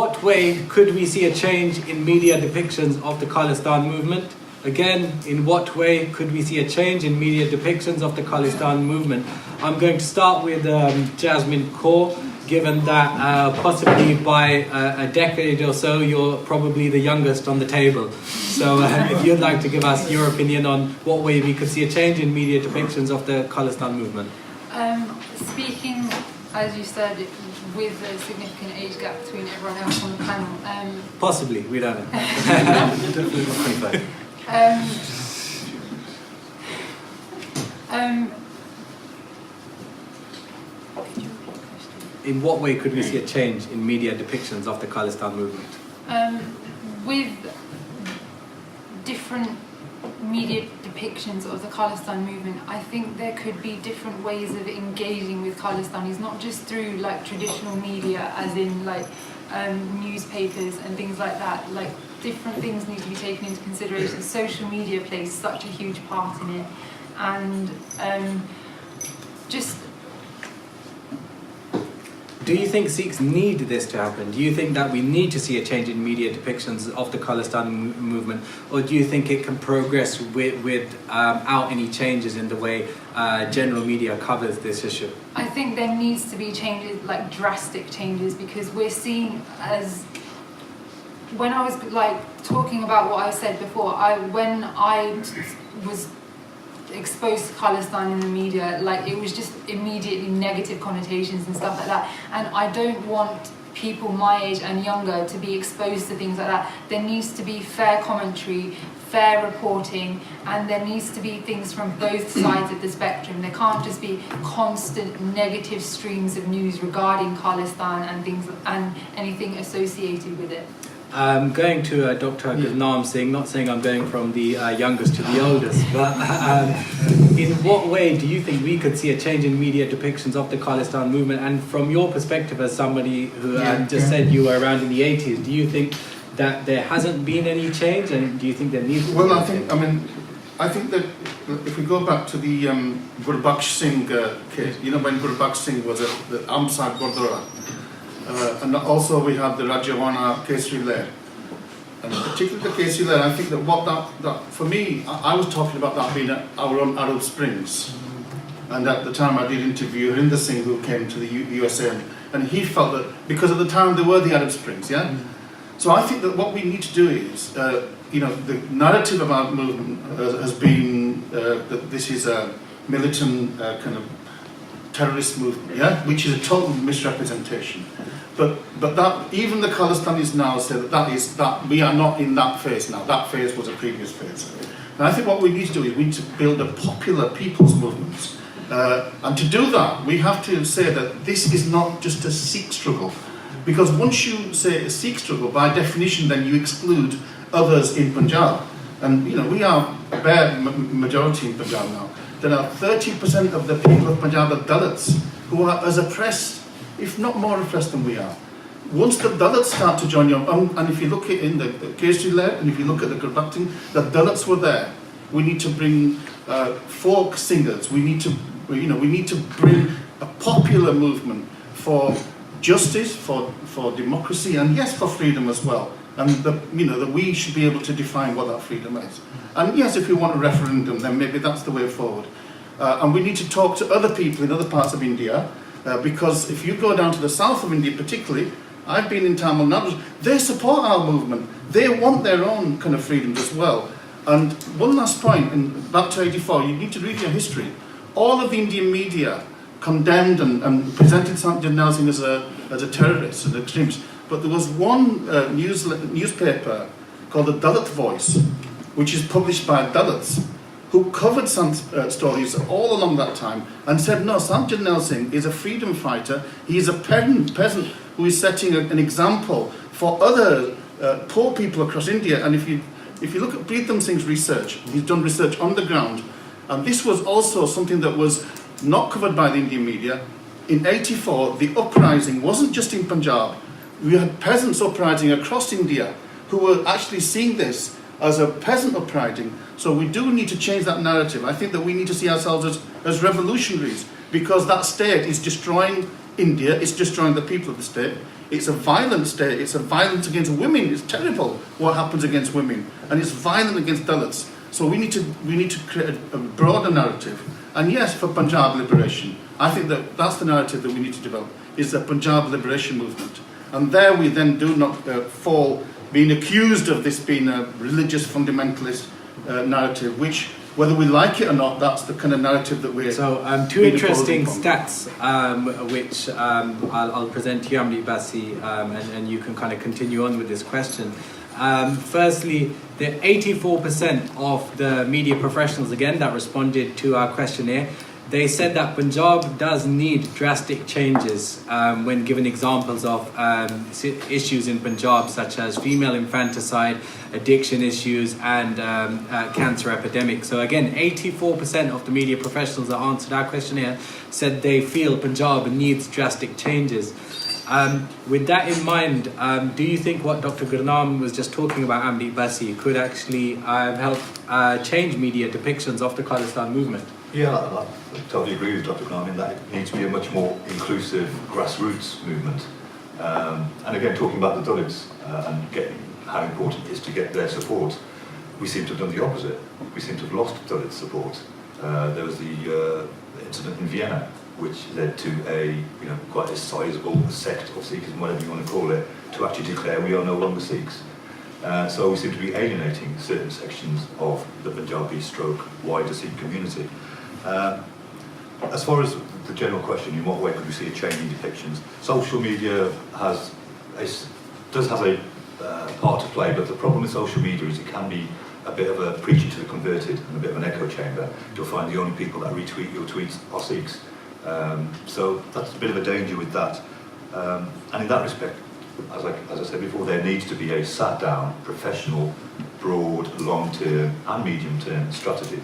what way could we see a change in media depictions of the Khalistan movement? Again, in what way could we see a change in media depictions of the Khalistan movement? I'm going to start with Jasmine Kaur, given that possibly by a decade or so, you're probably the youngest on the table. So if you'd like to give us your opinion on what way we could see a change in media depictions of the Khalistan movement. Speaking, as you said, with a significant age gap between everyone else on the panel. Possibly, we don't know. Definitely not 25. In what way could we see a change in media depictions of the Khalistan movement? With different media depictions of the Khalistan movement, I think there could be different ways of engaging with Khalistanis, not just through like traditional media, as in like newspapers and things like that. Like different things need to be taken into consideration. Social media plays such a huge part in it, and just. Do you think Sikhs need this to happen? Do you think that we need to see a change in media depictions of the Khalistan movement, or do you think it can progress without any changes in the way general media covers this issue? I think there needs to be changes, like drastic changes, because we're seeing as when I was like talking about what I said before, when I was exposed to Khalistan in the media, like it was just immediately negative connotations and stuff like that, and I don't want people my age and younger to be exposed to things like that. There needs to be fair commentary, fair reporting, and there needs to be things from both sides of the spectrum. There can't just be constant negative streams of news regarding Khalistan and things and anything associated with it. Going to Dr Gurnam Singh, not saying I'm going from the youngest to the oldest, but in what way do you think we could see a change in media depictions of the Khalistan movement? And from your perspective as somebody who just said you were around in the 80s, do you think that there hasn't been any change, and do you think there needs to be? Well, I think that if we go back to the Gurbakhsh Singh case, you know, when Gurbakhsh Singh was at the Amsar Gurdwara, and also we have the Rajwana Kesri Lair, and particularly the Kesri Lair, I think that what that for me, I was talking about that being our own Arab Springs, and at the time I did interview Harinder Singh, who came to the USA, and he felt that because at the time there were the Arab Springs, yeah. So I think that what we need to do is, you know, the narrative of our movement has been that this is a militant kind of terrorist movement, yeah, which is a total misrepresentation. But that even the Khalistanis now say that we are not in that phase now. That phase was a previous phase. And I think what we need to do is we need to build a popular people's movement. And to do that, we have to say that this is not just a Sikh struggle. Because once you say a Sikh struggle, by definition, then you exclude others in Punjab. And you know, we are a bare majority in Punjab now. There are 30% of the people of Punjab are Dalits, who are as oppressed, if not more oppressed than we are. Once the Dalits start to join you, and if you look at in the Kesri Lair, and if you look at the Gurbakhsh Singh, the Dalits were there. We need to bring folk singers. We need to bring a popular movement for justice, for democracy, and yes, for freedom as well. And that we should be able to define what that freedom is. And yes, if we want a referendum, then maybe that's the way forward. And we need to talk to other people in other parts of India, because if you go down to the south of India particularly, I've been in Tamil Nadu, they support our movement. They want their own kind of freedoms as well. And one last point, and back to 84, you need to read your history. All of the Indian media condemned and presented Jasjit Singh as a terrorist and extremist. But there was one newspaper called the Dalit Voice, which is published by Dalits, who covered some stories all along that time and said, no, Jasjit Singh is a freedom fighter. He is a peasant who is setting an example for other poor people across India. And if you look at Pritam Singh's research, he's done research on the ground, and this was also something that was not covered by the Indian media. In 84, the uprising wasn't just in Punjab. We had peasants uprising across India who were actually seeing this as a peasant uprising. So we do need to change that narrative. I think that we need to see ourselves as revolutionaries, because that state is destroying India, it's destroying the people of the state. It's a violent state, it's a violence against women, it's terrible what happens against women, and it's violent against Dalits. So we need to create a broader narrative. And yes, for Punjab liberation, I think that's the narrative that we need to develop, is the Punjab liberation movement. And there we then do not fall being accused of this being a religious fundamentalist narrative, which, whether we like it or not, that's the kind of narrative that we're... So, two interesting stats, which I'll present to you, Amardeep Bassey, and you can kind of continue on with this question. Firstly, the 84% of the media professionals, again, that responded to our questionnaire, they said that Punjab does need drastic changes when given examples of issues in Punjab, such as female infanticide, addiction issues, and cancer epidemic. So again, 84% of the media professionals that answered our questionnaire said they feel Punjab needs drastic changes. With that in mind, do you think what Dr Gurnam was just talking about, Amardeep Bassey, could actually help change media depictions of the Khalistan movement? Yeah, I totally agree with Dr Gurnam in that it needs to be a much more inclusive grassroots movement. And again, talking about the Dalits and getting how important it is to get their support, we seem to have done the opposite. We seem to have lost Dalit support. There was the incident in Vienna, which led to a quite a sizable sect of Sikhism, whatever you want to call it, to actually declare we are no longer Sikhs. So we seem to be alienating certain sections of the Punjabi stroke wider Sikh community. As far as the general question, in what way could we see a change in depictions? Social media does have a part to play, but the problem with social media is it can be a bit of a preaching to the converted and a bit of an echo chamber. You'll find the only people that retweet your tweets are Sikhs. So that's a bit of a danger with that. And in that respect, as I said before, there needs to be a sat-down, professional, broad, long-term and medium-term strategy.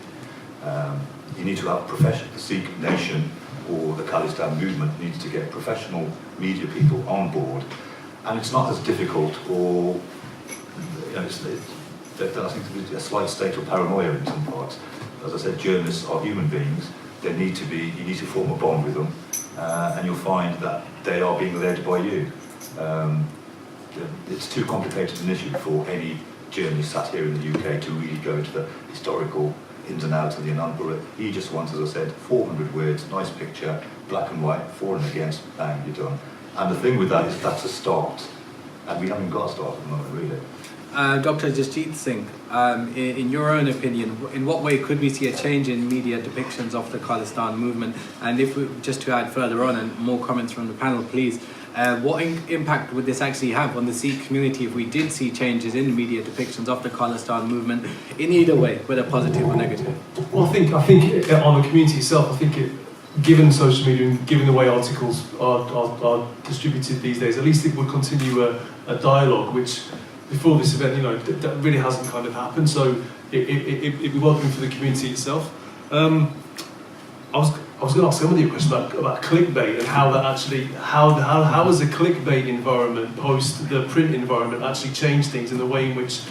You need to have the Sikh nation or the Khalistan movement needs to get professional media people on board. And it's not as difficult or, I think there's a slight state of paranoia in some parts. As I said, journalists are human beings. You need to form a bond with them, and you'll find that they are being led by you. It's too complicated an issue for any journalist sat here in the UK to really go into the historical ins and outs of the Anandpura. He just wants, as I said, 400 words, nice picture, black and white, for and against, bang, you're done. And the thing with that is that's a start, and we haven't got a start at the moment, really. Dr Jasjit Singh, in your own opinion, in what way could we see a change in media depictions of the Khalistan movement? And if we, just to add further on, and more comments from the panel, please, what impact would this actually have on the Sikh community if we did see changes in media depictions of the Khalistan movement in either way, whether positive or negative? Well, I think on the community itself, I think given social media and given the way articles are distributed these days, at least it would continue a dialogue, which before this event, that really hasn't kind of happened. So it'd be welcoming for the community itself. I was going to ask somebody a question about clickbait and how that actually, how has the clickbait environment post the print environment actually changed things in the way in which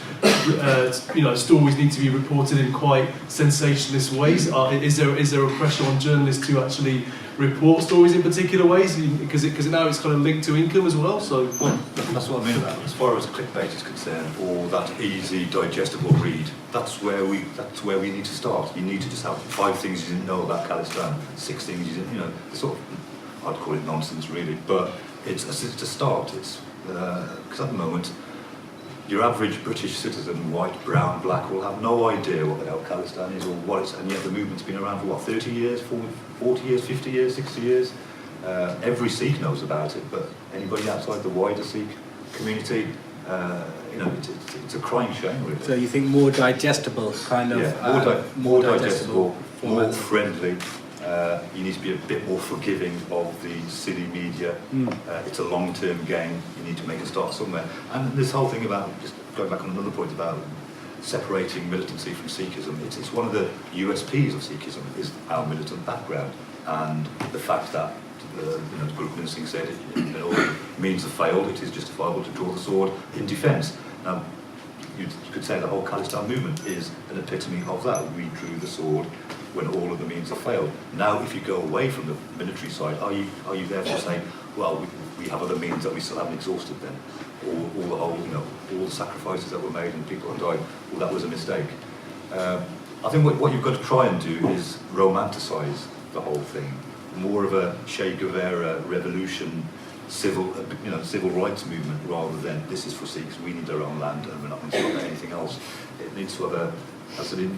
stories need to be reported in quite sensationalist ways? Is there a pressure on journalists to actually report stories in particular ways because now it's kind of linked to income as well? So that's what I mean about it. As far as clickbait is concerned, or that easy digestible read, that's where we need to start. You need to just have 5 things you didn't know about Khalistan, 6 things you didn't, sort of, I'd call it nonsense really, but it's a start. It's because at the moment your average British citizen, white, brown, black, will have no idea what the hell Khalistan is or what it's, and yet the movement's been around for 30 years, 40 years, 50 years, 60 years. Every Sikh knows about it, but anybody outside the wider Sikh community, it's a crying shame, really. So you think more digestible, kind of? Yeah, more digestible, more friendly. You need to be a bit more forgiving of the silly media. It's a long-term game. You need to make a start somewhere. And this whole thing about, just going back on another point about separating militancy from Sikhism, it's one of the USPs of Sikhism is our militant background and the fact that Dr Gurnam Singh said in all means have failed, it is justifiable to draw the sword in defence. Now, you could say the whole Khalistan movement is an epitome of that. We drew the sword when all of the means have failed. Now, if you go away from the military side, are you therefore saying, well, we have other means that we still haven't exhausted then? All the whole, all the sacrifices that were made and people have died, well, that was a mistake. I think what you've got to try and do is romanticise the whole thing. More of a Che Guevara revolution, civil rights movement, rather than this is for Sikhs, we need our own land and we're not going to stop anything else. It needs to have you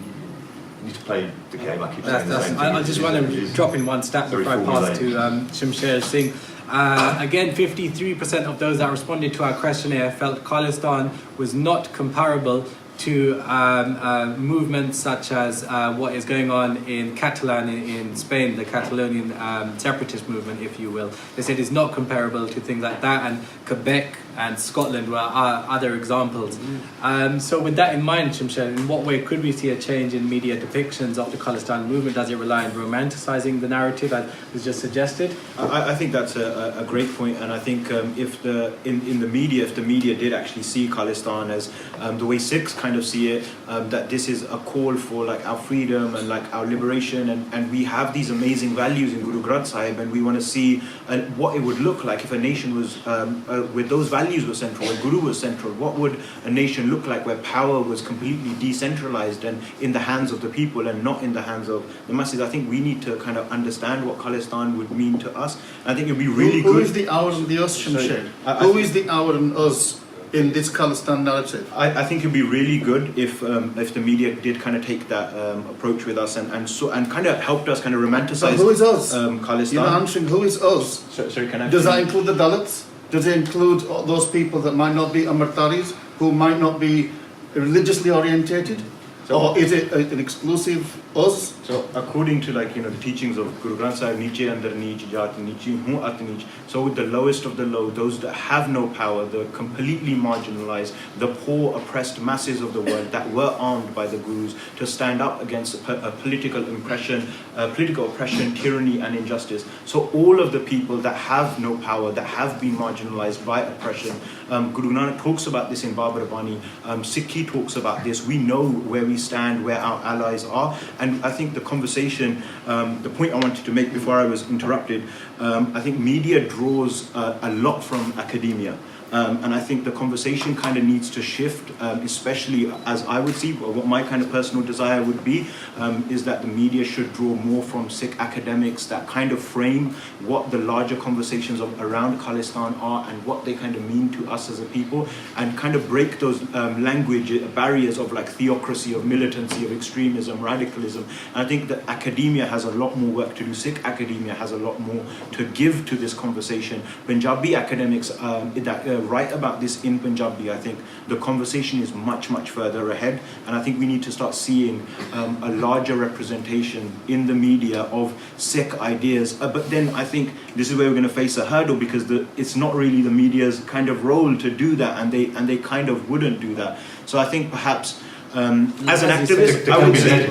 need to play the game. I keep saying the same thing. I just want to drop in one stat before I pass to Shamsher Singh. Again, 53% of those that responded to our questionnaire felt Khalistan was not comparable to movements such as what is going on in Catalan in Spain, the Catalonian separatist movement, if you will. They said it's not comparable to things like that, and Quebec and Scotland were other examples. So with that in mind, Shamsher, in what way could we see a change in media depictions of the Khalistan movement? Does it rely on romanticising the narrative as was just suggested? I think that's a great point, and I think if the media did actually see Khalistan as the way Sikhs kind of see it, that this is a call for like our freedom and like our liberation, and we have these amazing values in Guru Granth Sahib, and we want to see what it would look like if a nation was with those values were central, where Guru was central. What would a nation look like where power was completely decentralized and in the hands of the people and not in the hands of the masses? I think we need to kind of understand what Khalistan would mean to us. I think it would be really good. Who is the our and the us, Shamsher? Who is the our and us in this Khalistan narrative? I think it'd be really good if the media did kind of take that approach with us and kind of helped us kind of romanticize. But who is us? Khalistan. You're not answering who is us. Sorry, can I? Does that include the Dalits? Does it include those people that might not be Amritaris, who might not be religiously orientated? Or is it an exclusive us? So according to the teachings of Guru Granth Sahib, Niche andar Niche, Jat Niche, Hu At Niche. So with the lowest of the low, those that have no power, the completely marginalized, the poor oppressed masses of the world that were armed by the Gurus to stand up against a political oppression, tyranny and injustice. So all of the people that have no power, that have been marginalized by oppression, Guru Nanak talks about this in Babar Bani, Sikhi talks about this. We know where we stand, where our allies are, and I think the conversation, the point I wanted to make before I was interrupted, I think media draws a lot from academia. And I think the conversation kind of needs to shift, especially as I would see, or what my kind of personal desire would be, is that the media should draw more from Sikh academics that kind of frame what the larger conversations around Khalistan are and what they kind of mean to us as a people, and kind of break those language barriers of like theocracy, of militancy, of extremism, radicalism. And I think that academia has a lot more work to do. Sikh academia has a lot more to give to this conversation. Punjabi academics that write about this in Punjabi, I think the conversation is much, much further ahead, and I think we need to start seeing a larger representation in the media of Sikh ideas. But then I think this is where we're going to face a hurdle, because it's not really the media's kind of role to do that, and they kind of wouldn't do that. So I think perhaps as an activist, I would say,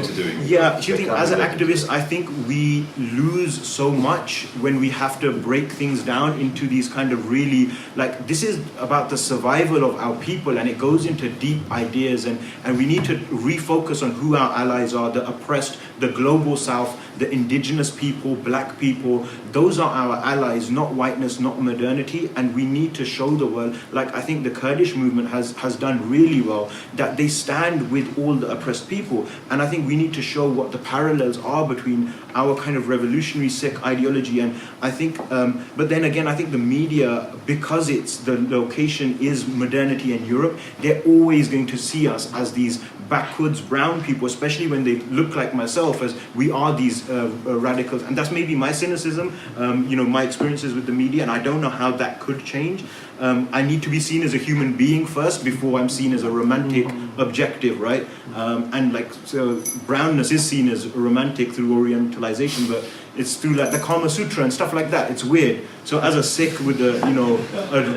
as an activist, I think we lose so much when we have to break things down into these kind of really, like, this is about the survival of our people, and it goes into deep ideas, and we need to refocus on who our allies are, the oppressed, the global south, the indigenous people, black people. Those are our allies, not whiteness, not modernity, and we need to show the world, like I think the Kurdish movement has done really well, that they stand with all the oppressed people. And I think we need to show what the parallels are between our kind of revolutionary Sikh ideology, and I think, but then again, I think the media, because the location is modernity in Europe, they're always going to see us as these backwards brown people, especially when they look like myself, as we are these radicals. And that's maybe my cynicism, my experiences with the media, and I don't know how that could change. I need to be seen as a human being first before I'm seen as a romantic objective, right? And like, so brownness is seen as romantic through Orientalization, but it's through like the Kama Sutra and stuff like that. It's weird. So as a Sikh with a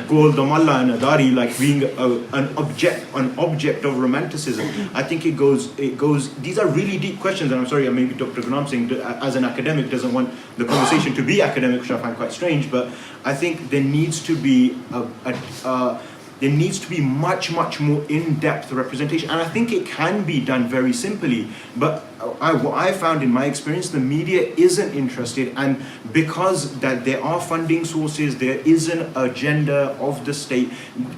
gold damalla and a dari, like being an object of romanticism, I think it goes. These are really deep questions, and I'm sorry, maybe Dr Gurnam Singh, as an academic, doesn't want the conversation to be academic, which I find quite strange. But I think there needs to be much, much more in-depth representation. And I think it can be done very simply, but what I found in my experience, the media isn't interested, and because that there are funding sources, there is an agenda of the state.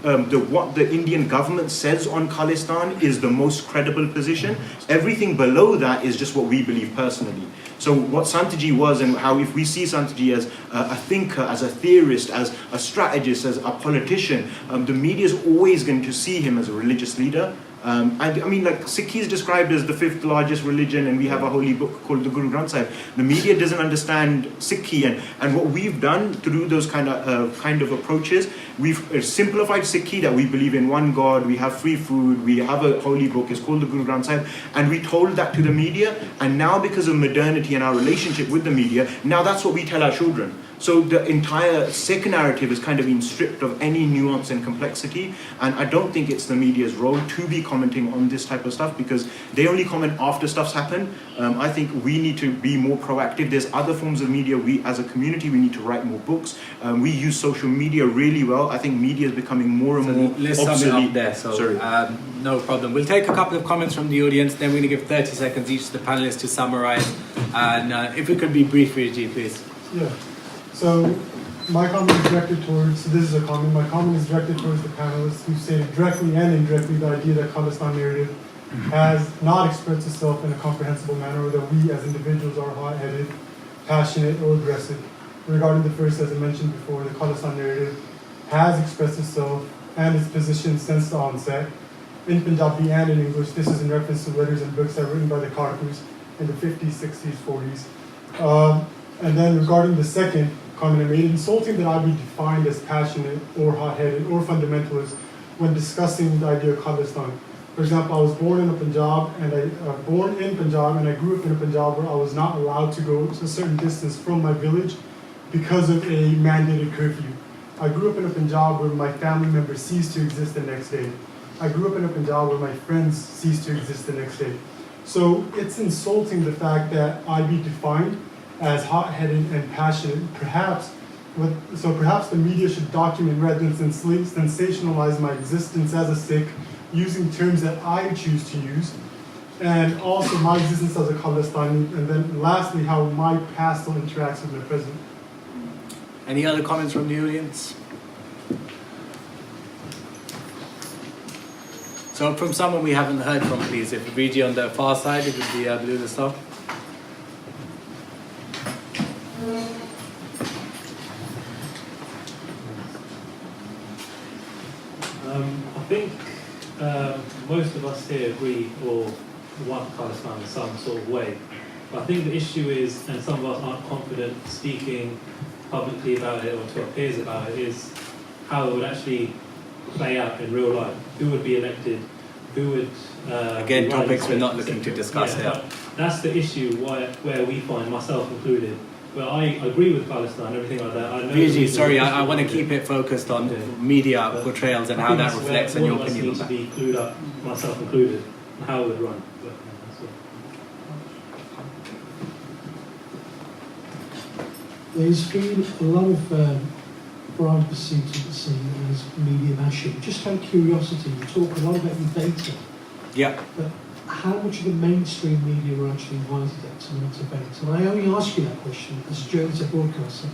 What the Indian government says on Khalistan is the most credible position. Everything below that is just what we believe personally. So what Santaji was, and how if we see Santaji as a thinker, as a theorist, as a strategist, as a politician, the media is always going to see him as a religious leader. I mean, like, Sikhi is described as the 5th largest religion, and we have a holy book called the Guru Granth Sahib. The media doesn't understand Sikhi, and what we've done through those kind of approaches, we've simplified Sikhi, that we believe in one God, we have free food, we have a holy book, it's called the Guru Granth Sahib, and we told that to the media, and now because of modernity and our relationship with the media, now that's what we tell our children. So the entire Sikh narrative has kind of been stripped of any nuance and complexity, and I don't think it's the media's role to be commenting on this type of stuff, because they only comment after stuff's happened. I think we need to be more proactive. There's other forms of media. We as a community, we need to write more books. We use social media really well. I think media is becoming more and more let's obsolete. sum it up there. So no problem. We'll take a couple of comments from the audience, then we're going to give 30 seconds each to the panelists to summarize, and if we could be brief, Riji, please. Yeah. So my comment is directed towards, this is a comment, my comment is directed towards the panelists who stated directly and indirectly the idea that Khalistan narrative has not expressed itself in a comprehensible manner, or that we as individuals are hot-headed, passionate, or aggressive. Regarding the first, as I mentioned before, the Khalistan narrative has expressed itself and its position since the onset, in Punjabi and in English. This is in reference to letters and books that were written by the Kharkus in the 50s, 60s, 40s. And then regarding the second comment I made, insulting that I be defined as passionate or hot-headed or fundamentalist when discussing the idea of Khalistan. For example, I was born in Punjab and I grew up in a Punjab where I was not allowed to go to a certain distance from my village because of a mandated curfew. I grew up in a Punjab where my family members ceased to exist the next day. I grew up in a Punjab where my friends ceased to exist the next day. So it's insulting the fact that I be defined as hot-headed and passionate. Perhaps the media should document rather than sensationalize my existence as a Sikh, using terms that I choose to use, and also my existence as a Khalistani, and then lastly, how my past still interacts with my present. Any other comments from the audience? So from someone we haven't heard from, please, if Riji on the far side, it would be Blue the Star. I think most of us here agree or want Khalistan in some sort of way. But I think the issue is, and some of us aren't confident speaking publicly about it or to our peers about it, is how it would actually play out in real life. Who would be elected? Who would... Again, topics we're not looking to discuss here. That's the issue where we find, myself included. Well, I agree with Khalistan, everything like that. I know Riji, sorry, I want to keep it focused on media portrayals and how that reflects on your opinion. All of us need to be clued up, myself included, on how it would run. There's been a lot of what I perceive to see as media bashing. Just out of curiosity, you talk a lot about your data. Yeah. But how much of the mainstream media are actually invited to that debate? And I only ask you that question as a journalist and broadcaster,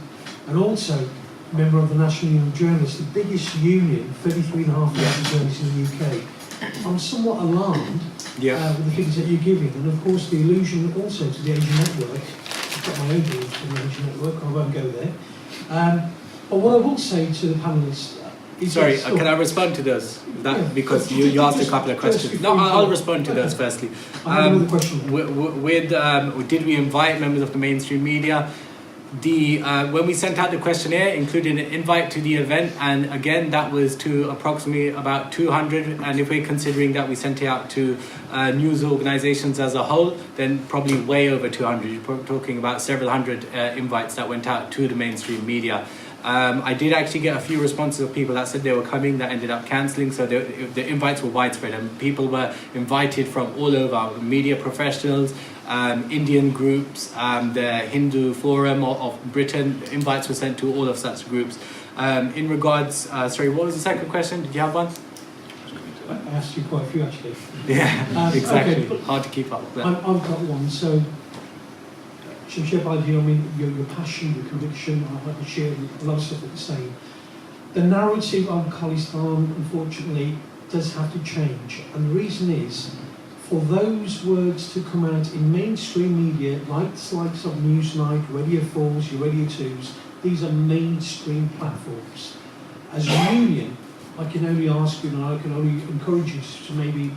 and also a member of the National Union of Journalists, the biggest union, 33,500 journalists in the UK. I'm somewhat alarmed with the figures that you're giving, and of course the allusion also to the Asian network. I've got my own views on the Asian network, I won't go there. But what I will say to the panellists is... Sorry, can I respond to those? Because you asked a couple of questions. No, I'll respond to those firstly. I have another question. Did we invite members of the mainstream media? When we sent out the questionnaire, included an invite to the event, and again that was to approximately about 200, and if we're considering that we sent it out to news organizations as a whole, then probably way over 200. You're talking about several hundred invites that went out to the mainstream media. I did actually get a few responses of people that said they were coming that ended up cancelling, so the invites were widespread and people were invited from all over, media professionals, Indian groups, the Hindu Forum of Britain. Invites were sent to all of such groups. In regards, sorry, what was the second question? Did you have one? I asked you quite a few actually. Yeah, exactly. Okay. Hard to keep up with that. I've got one. So, Shamsher, I mean, your passion, your conviction, I share a lot of stuff that you're saying. The narrative of Khalistan, unfortunately, does have to change. And the reason is, for those words to come out in mainstream media, like the likes of Newsnight, Radio 4s, your Radio 2s, these are mainstream platforms. As a union, I can only ask you, and I can only encourage you to maybe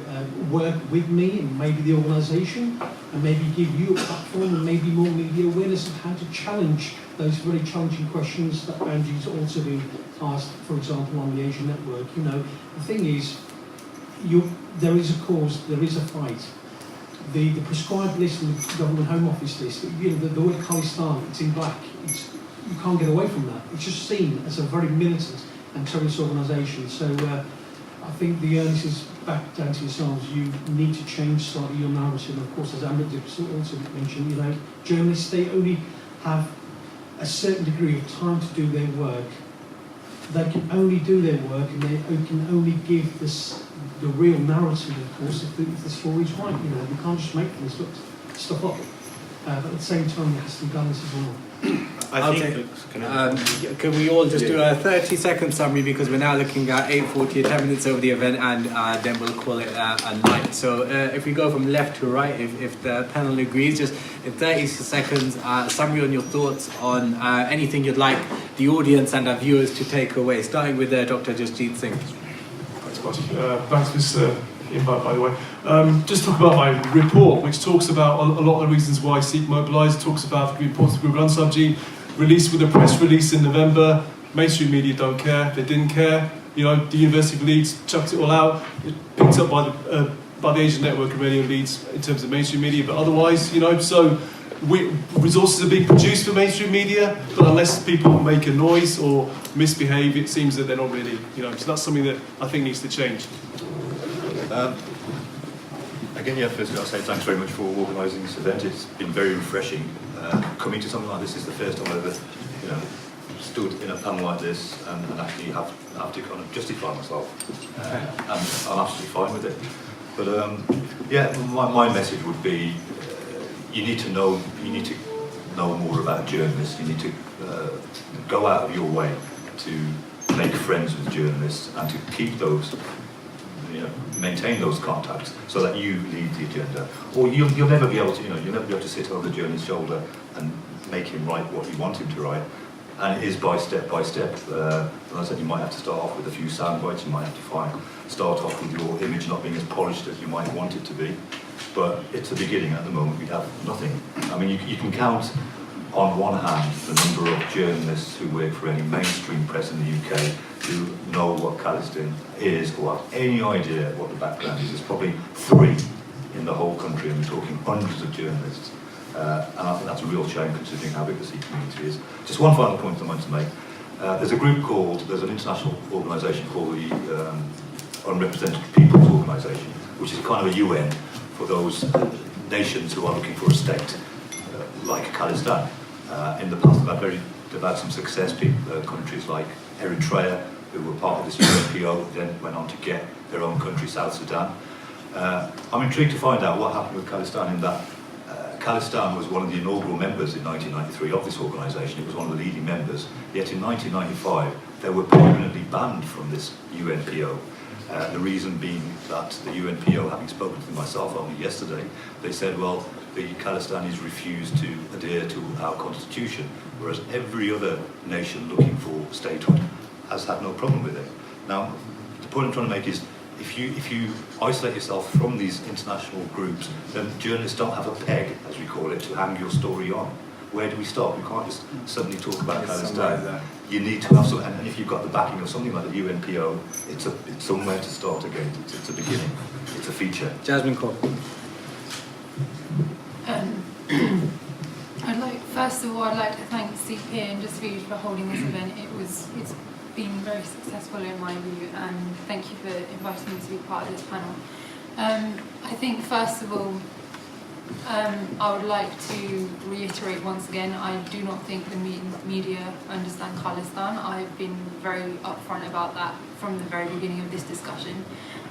work with me and maybe the organisation, and maybe give you a platform and maybe more media awareness of how to challenge those very challenging questions that Andy's also been asked, for example, on the Asian Network. You know, the thing is, there is a cause, there is a fight. The prescribed list and the government Home Office list, you know, the word Khalistan, it's in black. You can't get away from that. It's just seen as a very militant and terrorist organisation. So I think the onus is back down to yourselves. You need to change slightly your narrative. Of course, as Amardeep also mentioned, you know, journalists, they only have a certain degree of time to do their work. They can only do their work, and they can only give the real narrative, of course, if the story's right. You know, you can't just make things stuff up. But at the same time, it has to be balanced as well. Can we all just do a 30-second summary, because we're now looking at 8:40, 10 minutes over the event, and then we'll call it a night. So if we go from left to right, if the panel agrees, just in 30 seconds, summary on your thoughts on anything you'd like the audience and our viewers to take away, starting with Dr Jasjit Singh. Thanks for this invite, by the way. Just talk about my report, which talks about a lot of the reasons why Sikh mobilised. Talks about the importance of Guru Gurnam Singh Ji, released with a press release in November. Mainstream media don't care. They didn't care. You know, the University of Leeds chucked it all out. It picked up by the Asian Network and Radio Leeds in terms of mainstream media, but otherwise, you know, so resources are being produced for mainstream media, but unless people make a noise or misbehave, it seems that they're not really, you know, so that's something that I think needs to change. Again, yeah, firstly I'll say thanks very much for organising this event. It's been very refreshing. Coming to something like this is the first time I've ever, you know, stood in a panel like this and actually have to kind of justify myself. And I'm absolutely fine with it. But yeah, my message would be, you need to know more about journalists. You need to go out of your way to make friends with journalists and to keep those, you know, maintain those contacts so that you lead the agenda. Or you'll never be able to, you know, you'll never be able to sit over the journalist's shoulder and make him write what you want him to write. And it is by step. As I said, you might have to start off with a few sound bites. You might have to start off with your image not being as polished as you might want it to be. But it's the beginning. At the moment, we have nothing. I mean, you can count on one hand the number of journalists who work for any mainstream press in the UK who know what Khalistan is or have any idea what the background is. There's probably 3 in the whole country, and we're talking hundreds of journalists. And I think that's a real shame considering how big the Sikh community is. Just one final point I wanted to make. There's an international organisation called the Unrepresented People's Organisation, which is kind of a UN for those nations who are looking for a state, like Khalistan. In the past, they've had some success. Countries like Eritrea, who were part of this UNPO, then went on to get their own country, South Sudan. I'm intrigued to find out what happened with Khalistan, in that Khalistan was one of the inaugural members in 1993 of this organisation. It was one of the leading members. Yet in 1995, they were permanently banned from this UNPO. The reason being that the UNPO, having spoken to them myself only yesterday, they said, well, the Khalistanis refused to adhere to our constitution, whereas every other nation looking for statehood has had no problem with it. Now, the point I'm trying to make is, if you isolate yourself from these international groups, then journalists don't have a peg, as we call it, to hang your story on. Where do we start? We can't just suddenly talk about Khalistan. You need to have some, and if you've got the backing of something like the UNPO, it's somewhere to start again. It's a beginning. It's a feature. Jasmine Kaur. First of all, I'd like to thank Sikh PA and Just for You for holding this event. It's been very successful in my view, and thank you for inviting me to be part of this panel. I think first of all, I would like to reiterate once again, I do not think the media understand Khalistan. I've been very upfront about that from the very beginning of this discussion.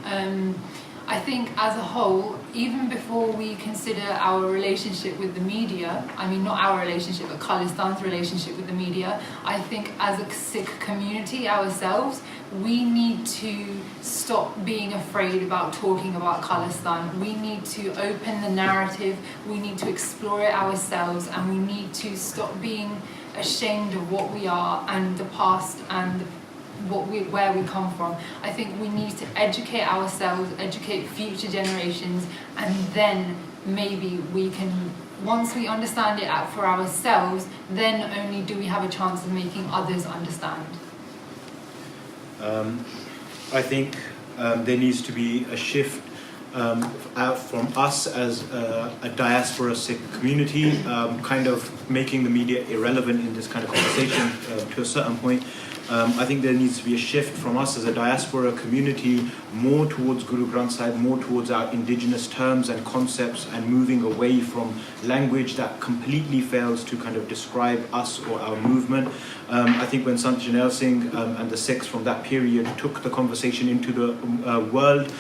I think as a whole, even before we consider our relationship with the media, I mean not our relationship, but Khalistan's relationship with the media, I think as a Sikh community ourselves, we need to stop being afraid about talking about Khalistan. We need to open the narrative, we need to explore it ourselves, and we need to stop being ashamed of what we are and the past and where we come from. I think we need to educate ourselves, educate future generations, and then maybe we can, once we understand it for ourselves, then only do we have a chance of making others understand. I think there needs to be a shift out from us as a diaspora Sikh community, kind of making the media irrelevant in this kind of conversation to a certain point. I think there needs to be a shift from us as a diaspora community more towards Guru Granth Sahib, more towards our indigenous terms and concepts, and moving away from language that completely fails to kind of describe us or our movement. I think when Sant Jarnail Singh and the Sikhs from that period took the conversation into the world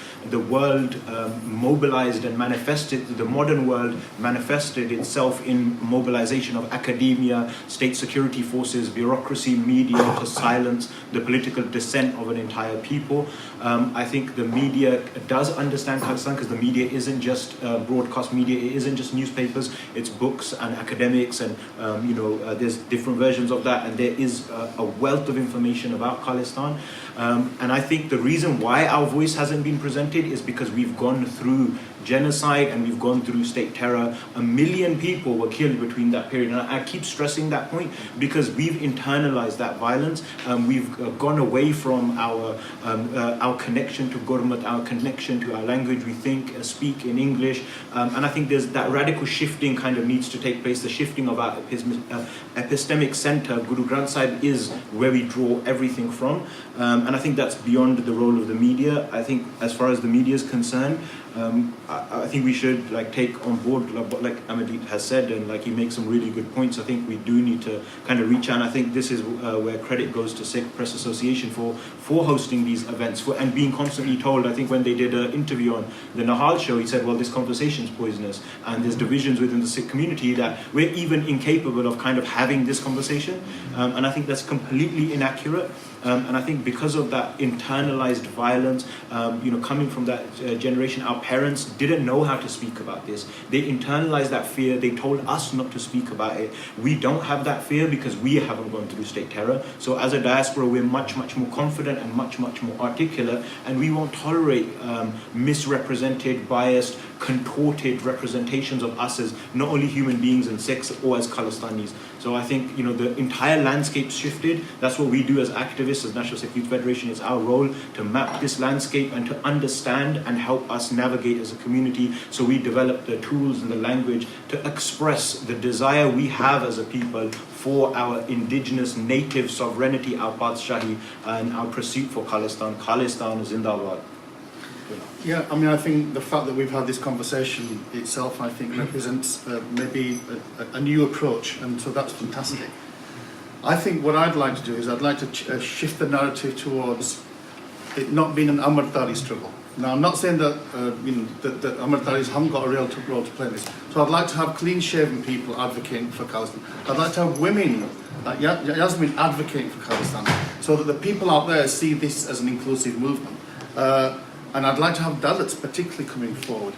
mobilized and manifested, the modern world manifested itself in mobilization of academia, state security forces, bureaucracy, media to silence the political dissent of an entire people. I think the media does understand Khalistan, because the media isn't just broadcast media, it isn't just newspapers, it's books and academics, and there's different versions of that, and there is a wealth of information about Khalistan. And I think the reason why our voice hasn't been presented is because we've gone through genocide and we've gone through state terror. 1 million people were killed between that period, and I keep stressing that point because we've internalized that violence. We've gone away from our connection to Gurmat, our connection to our language. We think and speak in English, and I think there's that radical shifting kind of needs to take place, the shifting of our epistemic center. Guru Granth Sahib is where we draw everything from, and I think that's beyond the role of the media. I think as far as the media is concerned, I think we should take on board what Amardeep has said, and he makes some really good points. I think we do need to kind of reach out, and I think this is where credit goes to Sikh Press Association for hosting these events and being constantly told. I think when they did an interview on the Nahal show, he said, well, this conversation is poisonous, and there's divisions within the Sikh community that we're even incapable of kind of having this conversation, and I think that's completely inaccurate. And I think because of that internalized violence, coming from that generation, our parents didn't know how to speak about this. They internalized that fear. They told us not to speak about it. We don't have that fear because we haven't gone through state terror. So as a diaspora, we're much, much more confident and much, much more articulate, and we won't tolerate misrepresented, biased, contorted representations of us as not only human beings and Sikhs or as Khalistanis. So I think the entire landscape shifted. That's what we do as activists, as National Sikh Youth Federation. It's our role to map this landscape and to understand and help us navigate as a community. So we develop the tools and the language to express the desire we have as a people for our indigenous native sovereignty, our Padshahi, and our pursuit for Khalistan. Khalistan Zindabad. Yeah, I mean, I think the fact that we've had this conversation itself, I think, represents maybe a new approach, and so that's fantastic. I think what I'd like to do is I'd like to shift the narrative towards it not being an Amardari struggle. Now, I'm not saying that that Amardaris haven't got a real role to play in this. So I'd like to have clean-shaven people advocating for Khalistan. I'd like to have women like Jasmine advocating for Khalistan, so that the people out there see this as an inclusive movement. And I'd like to have Dalits particularly coming forward.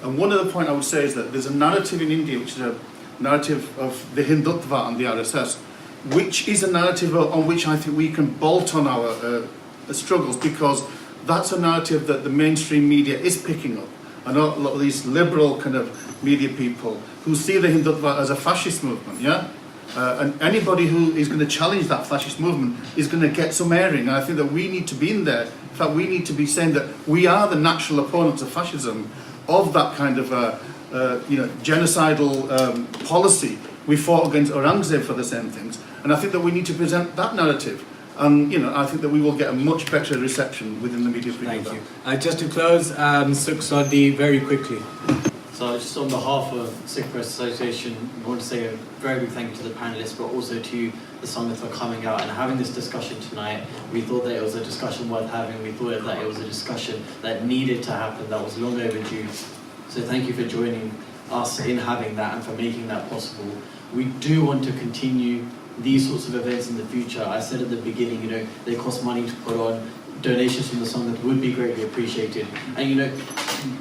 And one other point I would say is that there's a narrative in India, which is a narrative of the Hindutva and the RSS, which is a narrative on which I think we can bolt on our struggles, because that's a narrative that the mainstream media is picking up. I know a lot of these liberal kind of media people who see the Hindutva as a fascist movement, yeah? And anybody who is going to challenge that fascist movement is going to get some airing. And I think that we need to be in there. In fact, we need to be saying that we are the natural opponents of fascism, of that kind of genocidal policy. We fought against Aurangzeb for the same things. And I think that we need to present that narrative. And I think that we will get a much better reception within the media. Thank you. Just to close, Sukh Sodhi, very quickly. So just on behalf of Sikh Press Association, we want to say a very big thank you to the panelists, but also to the Sangha for coming out and having this discussion tonight. We thought that it was a discussion worth having. We thought that it was a discussion that needed to happen, that was long overdue. So thank you for joining us in having that and for making that possible. We do want to continue these sorts of events in the future. I said at the beginning, you know, they cost money to put on. Donations from the Sangha would be greatly appreciated. And you know,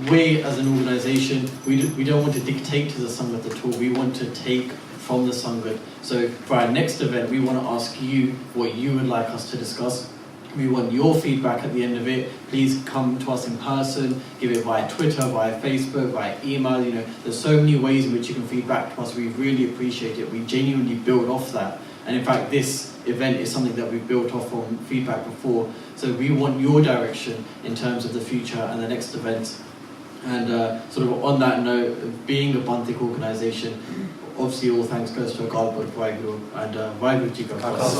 we as an organisation, we don't want to dictate to the Sangha at all. We want to take from the Sangha. So for our next event, we want to ask you what you would like us to discuss. We want your feedback at the end of it. Please come to us in person, give it via Twitter, via Facebook, via email. You know, there's so many ways in which you can feedback to us. We really appreciate it. We genuinely build off that. And in fact, this event is something that we've built off from feedback before. So we want your direction in terms of the future and the next events. And sort of on that note, being a Bantik organisation, obviously all thanks goes to Akaal Channel TV and Vaheguru Ji Ka Khalsa.